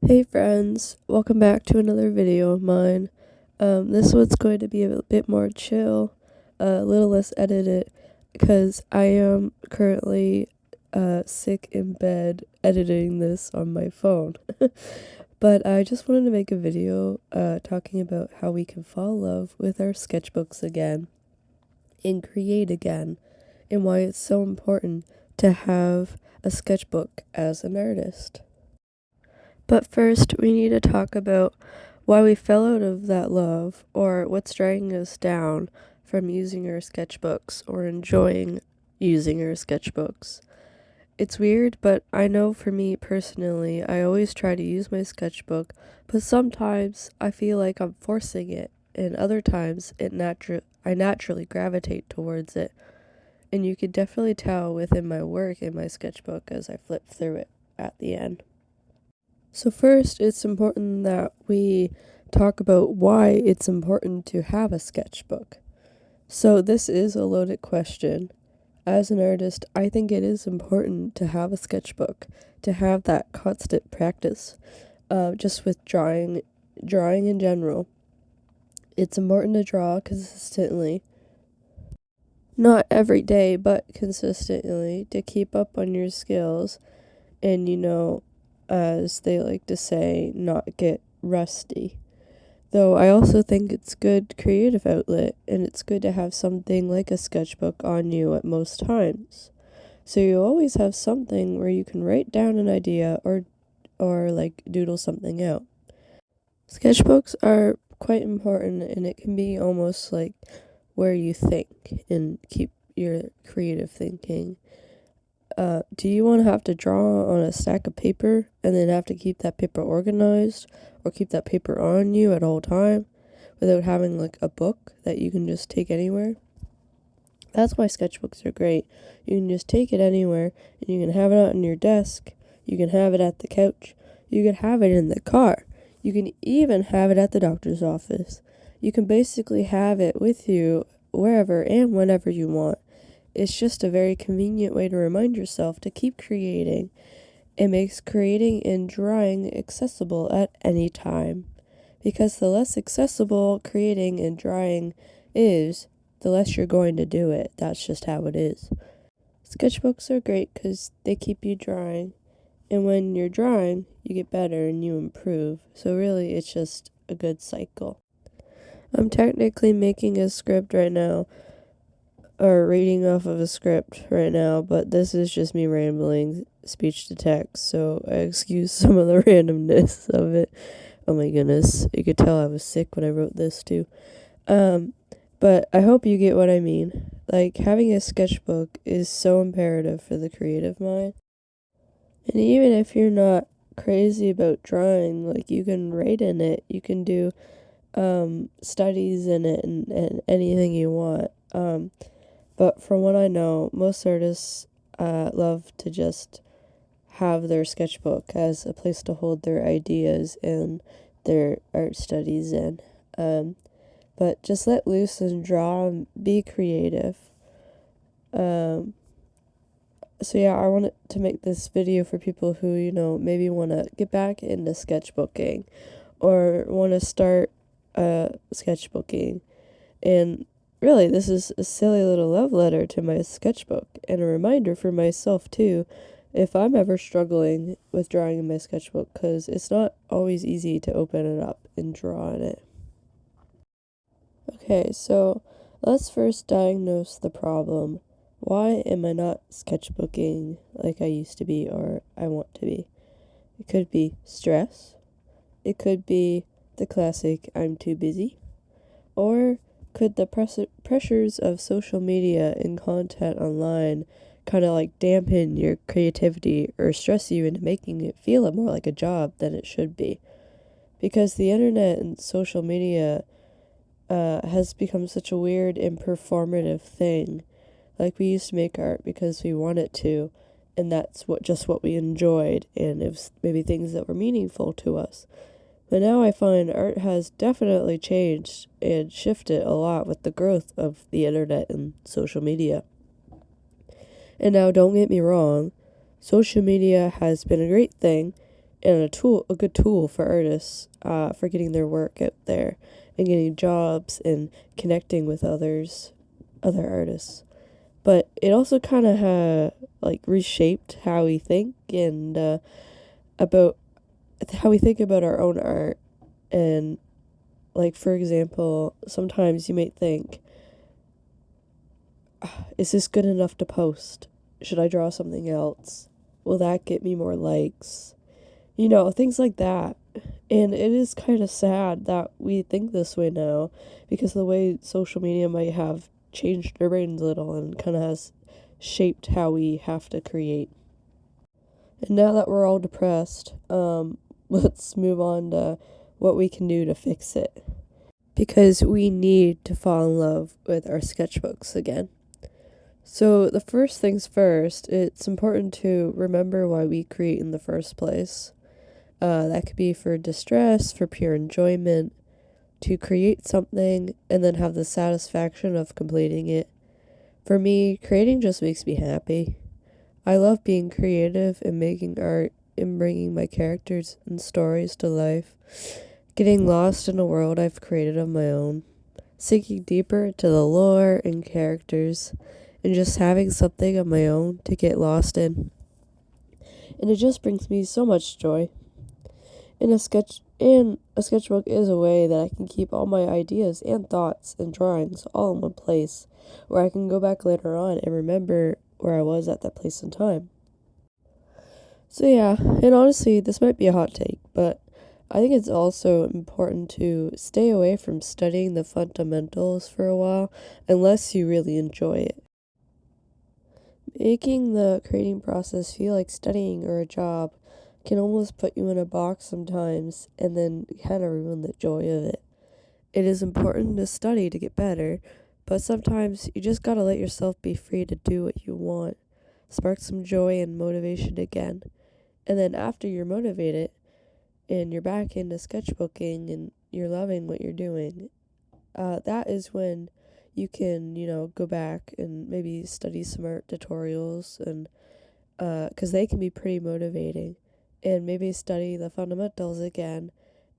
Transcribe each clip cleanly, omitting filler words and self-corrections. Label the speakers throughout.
Speaker 1: Hey friends, welcome back to another video of mine. This one's going to be a bit more chill, a little less edited, because I am currently sick in bed editing this on my phone. But I just wanted to make a video talking about how we can fall in love with our sketchbooks again and create again, and why it's so important to have a sketchbook as an artist. But first, we need to talk about why we fell out of that love, or what's dragging us down from using our sketchbooks or enjoying using our sketchbooks. It's weird, but I know for me personally, I always try to use my sketchbook, but sometimes I feel like I'm forcing it, and other times I naturally gravitate towards it. And you can definitely tell within my work in my sketchbook as I flip through it at the end. So first, it's important that we talk about why it's important to have a sketchbook. So this is a loaded question. As an artist, I think it is important to have a sketchbook, to have that constant practice, just with drawing in general. It's important to draw consistently, not every day, but consistently, to keep up on your skills and, as they like to say, not get rusty. Though I also think it's good creative outlet, and it's good to have something like a sketchbook on you at most times. So you always have something where you can write down an idea or like doodle something out. Sketchbooks are quite important, and it can be almost like where you think and keep your creative thinking. Do you want to have to draw on a stack of paper and then have to keep that paper organized, or keep that paper on you at all time without having like a book that you can just take anywhere? That's why sketchbooks are great. You can just take it anywhere, and you can have it on your desk, you can have it at the couch, you can have it in the car, you can even have it at the doctor's office. You can basically have it with you wherever and whenever you want. It's just a very convenient way to remind yourself to keep creating. It makes creating and drawing accessible at any time. Because the less accessible creating and drawing is, the less you're going to do it. That's just how it is. Sketchbooks are great because they keep you drawing. And when you're drawing, you get better and you improve. So really, it's just a good cycle. I'm technically making a script right now, or reading off of a script right now, but this is just me rambling, speech to text, so I excuse some of the randomness of it. Oh my goodness, you could tell I was sick when I wrote this too. But I hope you get what I mean. Like, having a sketchbook is so imperative for the creative mind. And even if you're not crazy about drawing, like, you can write in it, you can do studies in it, and anything you want. But from what I know, most artists love to just have their sketchbook as a place to hold their ideas and their art studies in. But just let loose and draw and be creative. So yeah, I wanted to make this video for people who, maybe want to get back into sketchbooking or want to start sketchbooking. And really, this is a silly little love letter to my sketchbook, and a reminder for myself too, if I'm ever struggling with drawing in my sketchbook, because it's not always easy to open it up and draw in it. Okay, so let's first diagnose the problem. Why am I not sketchbooking like I used to be, or I want to be? It could be stress. It could be the classic I'm too busy. Or could the pressures of social media and content online kind of like dampen your creativity or stress you into making it feel more like a job than it should be? Because the internet and social media has become such a weird and performative thing. Like, we used to make art because we wanted to, and that's what we enjoyed, and it was maybe things that were meaningful to us. But now I find art has definitely changed and shifted a lot with the growth of the internet and social media. And now, don't get me wrong, social media has been a great thing, and a good tool for artists, for getting their work out there and getting jobs and connecting with other artists. But it also kind of reshaped how we think and about how we think about our own art. And like, for example, sometimes you might think, is this good enough to post? Should I draw something else? Will that get me more likes? Things like that. And it is kind of sad that we think this way now, because the way social media might have changed our brains a little and kind of has shaped how we have to create. And now that we're all depressed, let's move on to what we can do to fix it. Because we need to fall in love with our sketchbooks again. So the first things first, it's important to remember why we create in the first place. That could be for distress, for pure enjoyment, to create something and then have the satisfaction of completing it. For me, creating just makes me happy. I love being creative and making art and bringing my characters and stories to life, getting lost in a world I've created of my own, sinking deeper into the lore and characters, and just having something of my own to get lost in. And it just brings me so much joy. A sketchbook is a way that I can keep all my ideas and thoughts and drawings all in one place, where I can go back later on and remember where I was at that place and time. So yeah, and honestly, this might be a hot take, but I think it's also important to stay away from studying the fundamentals for a while unless you really enjoy it. Making the creating process feel like studying or a job can almost put you in a box sometimes and then kind of ruin the joy of it. It is important to study to get better, but sometimes you just gotta let yourself be free to do what you want, spark some joy and motivation again. And then after you're motivated and you're back into sketchbooking and you're loving what you're doing, that is when you can, go back and maybe study some art tutorials, and because they can be pretty motivating, and maybe study the fundamentals again.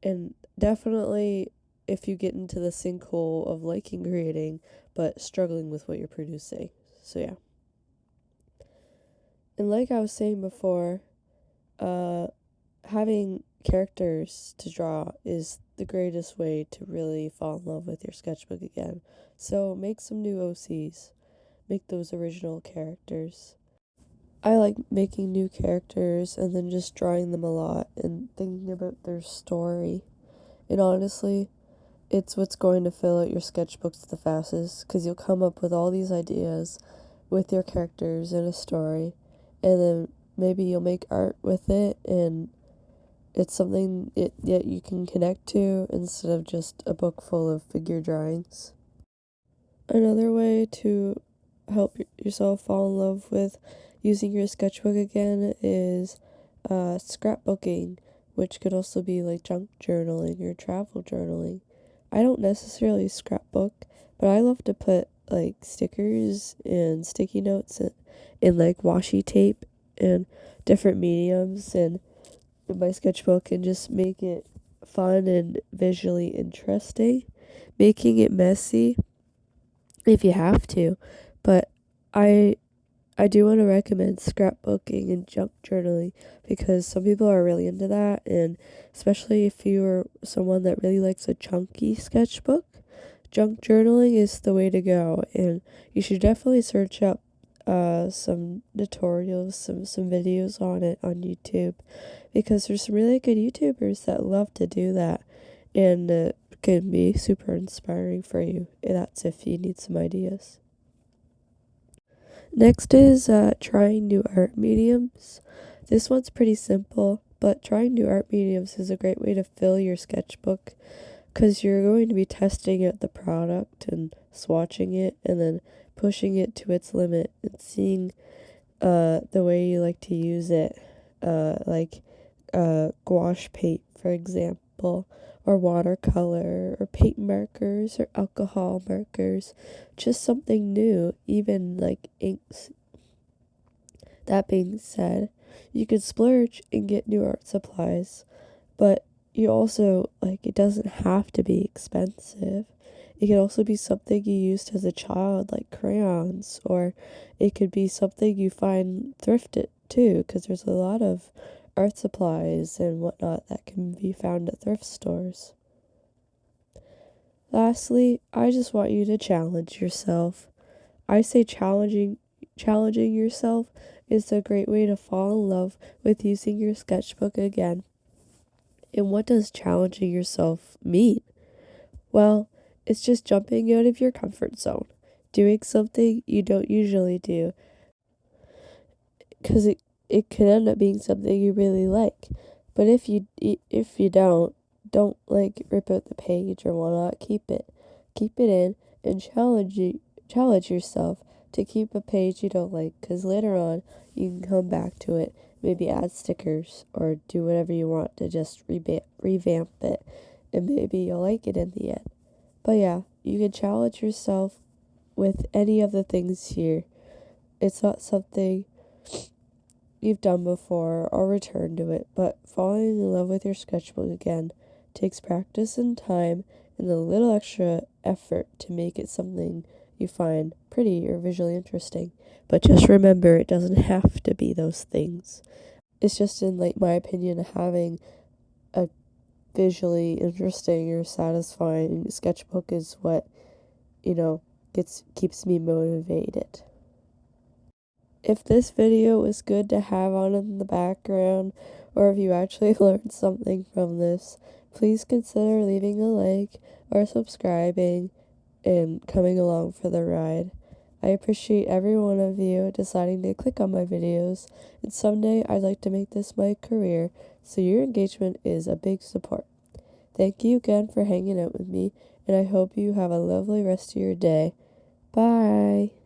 Speaker 1: And definitely, if you get into the sinkhole of liking creating but struggling with what you're producing. So yeah. And like I was saying before, having characters to draw is the greatest way to really fall in love with your sketchbook again. So make some new OCs. Make those original characters. I like making new characters and then just drawing them a lot and thinking about their story. And honestly, it's what's going to fill out your sketchbooks the fastest, because you'll come up with all these ideas with your characters and a story, and then maybe you'll make art with it, and it's something that you can connect to instead of just a book full of figure drawings. Another way to help yourself fall in love with using your sketchbook again is scrapbooking, which could also be like junk journaling or travel journaling. I don't necessarily scrapbook, but I love to put like stickers and sticky notes and like washi tape and different mediums and in my sketchbook, and just make it fun and visually interesting, making it messy if you have to. But I do want to recommend scrapbooking and junk journaling, because some people are really into that, and especially if you're someone that really likes a chunky sketchbook, junk journaling is the way to go. And you should definitely search up some tutorials, some videos on it on YouTube, because there's some really good YouTubers that love to do that, and it can be super inspiring for you. That's if you need some ideas. Next is trying new art mediums. This one's pretty simple, but trying new art mediums is a great way to fill your sketchbook, because you're going to be testing out the product and swatching it and then pushing it to its limit and seeing the way you like to use it, like gouache paint, for example, or watercolor, or paint markers, or alcohol markers, just something new, even like inks. That being said, You could splurge and get new art supplies, but you also, it doesn't have to be expensive. It could also be something you used as a child, like crayons, or it could be something you find thrifted too, because there's a lot of art supplies and whatnot that can be found at thrift stores. Lastly, I just want you to challenge yourself. I say challenging yourself is a great way to fall in love with using your sketchbook again. And what does challenging yourself mean? Well, it's just jumping out of your comfort zone, doing something you don't usually do, because it could end up being something you really like. But if you don't rip out the page or whatnot. Keep it in, and challenge yourself to keep a page you don't like, because later on you can come back to it, maybe add stickers or do whatever you want to just revamp it, and maybe you'll like it in the end. But yeah, you can challenge yourself with any of the things here. It's not something you've done before or return to it, but falling in love with your sketchbook again takes practice and time and a little extra effort to make it something you find pretty or visually interesting. But just remember, it doesn't have to be those things. It's just, in my opinion, having a visually interesting or satisfying sketchbook is what, keeps me motivated. If this video was good to have on in the background, or if you actually learned something from this, please consider leaving a like or subscribing and coming along for the ride. I appreciate every one of you deciding to click on my videos, and someday I'd like to make this my career, so your engagement is a big support. Thank you again for hanging out with me, and I hope you have a lovely rest of your day. Bye!